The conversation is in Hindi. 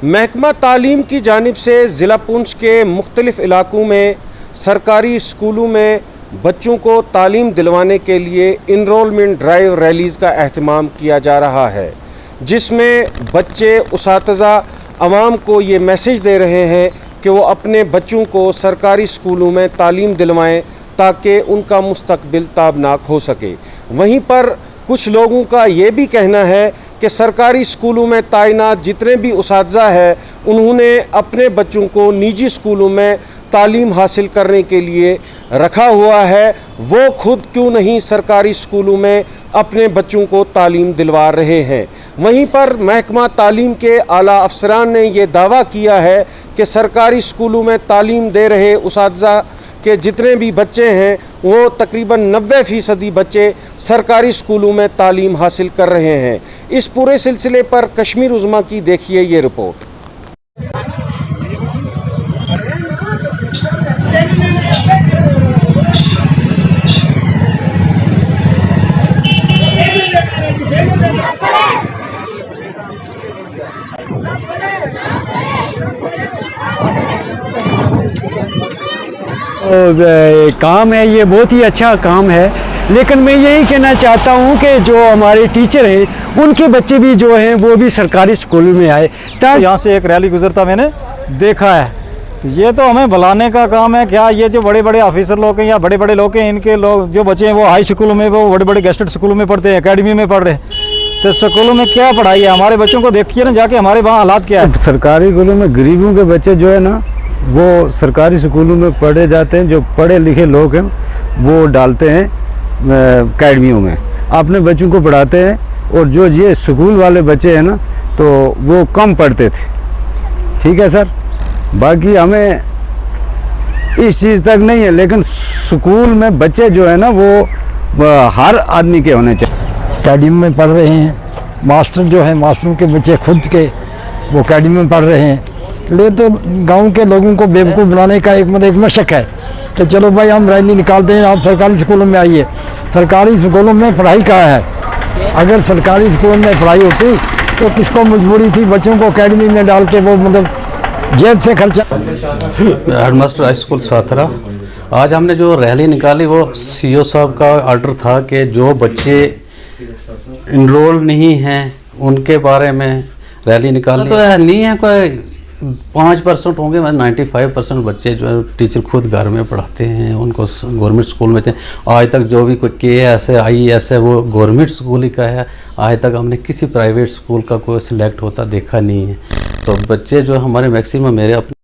महकमा तालीम की जानिब से ज़िला पुंछ के मुख्तलिफ़ इलाक़ों में सरकारी स्कूलों में बच्चों को तालीम दिलवाने के लिए इनरोलमेंट ड्राइव रैलीज़ का अहतमाम किया जा रहा है, जिसमें बच्चे उसातिज़ा अवाम को ये मैसेज दे रहे हैं कि वो अपने बच्चों को सरकारी स्कूलों में तालीम दिलवाएं ताकि उनका मुस्तकबिल ताबनाक हो सके। वहीं पर कुछ लोगों का ये भी कहना है कि सरकारी स्कूलों में तैनात जितने भी उसातिज़ा है उन्होंने अपने बच्चों को निजी स्कूलों में तालीम हासिल करने के लिए रखा हुआ है, वो खुद क्यों नहीं सरकारी स्कूलों में अपने बच्चों को तालीम दिलवा रहे हैं। वहीं पर महकमा तालीम के आला अफसरान ने ये दावा किया है कि सरकारी स्कूलों में तालीम दे रहे उसातिज़ा के जितने भी बच्चे हैं वो तकरीबन 90% बच्चे सरकारी स्कूलों में तालीम हासिल कर रहे हैं। इस पूरे सिलसिले पर कश्मीर उज़्मा की देखिए ये रिपोर्ट। काम है, ये बहुत ही अच्छा काम है, लेकिन मैं यही कहना चाहता हूँ कि जो हमारे टीचर हैं उनके बच्चे भी जो हैं वो भी सरकारी स्कूल में आए। यहाँ से एक रैली गुजरता मैंने देखा है, तो ये तो हमें बुलाने का काम है क्या? ये जो बड़े बड़े ऑफिसर लोग हैं या बड़े बड़े लोग हैं, इनके लोग जो बच्चे हैं वो हाई स्कूलों में, वो बड़े बड़े गेस्टेड स्कूलों में पढ़ते हैं, एकेडमी में पढ़ रहे हैं, तो स्कूलों में क्या पढ़ाई है? हमारे बच्चों को देखिए ना जाके, हमारे वहाँ हालात क्या है। सरकारी स्कूलों में गरीबों के बच्चे जो है ना वो सरकारी स्कूलों में पढ़े जाते हैं, जो पढ़े लिखे लोग हैं वो डालते हैं अकेडमियों में, अपने बच्चों को पढ़ाते हैं, और जो ये स्कूल वाले बच्चे हैं ना तो वो कम पढ़ते थे। ठीक है सर, बाकी हमें इस चीज़ तक नहीं है, लेकिन स्कूल में बच्चे जो है ना वो हर आदमी के होने चाहिए। अकेडमी में पढ़ रहे हैं, मास्टर जो है मास्टरों के बच्चे खुद के वो अकेडमी में पढ़ रहे हैं। ले तो गांव के लोगों को बेवकूफ़ बनाने का एक मशक है कि चलो भाई हम रैली निकालते हैं, आप सरकारी स्कूलों में आइए। सरकारी स्कूलों में पढ़ाई कहाँ है? अगर सरकारी स्कूलों में पढ़ाई होती तो किसको मजबूरी थी बच्चों को अकेडमी में डाल के वो मतलब जेब से खर्चा। हेडमास्टर हाई स्कूल साथरा, आज हमने जो रैली निकाली वो सीओ साहब का ऑर्डर था कि जो बच्चे इनरोल नहीं हैं उनके बारे में रैली निकालनी। तो नहीं है, कोई 5% होंगे, 95% बच्चे जो है टीचर खुद घर में पढ़ाते हैं, उनको गवर्नमेंट स्कूल में थे। आज तक जो भी कोई KS है, IAS है, वो गवर्नमेंट स्कूल ही का है। आज तक हमने किसी प्राइवेट स्कूल का कोई सिलेक्ट होता देखा नहीं है। तो बच्चे जो हमारे मैक्सिमम मेरे अपने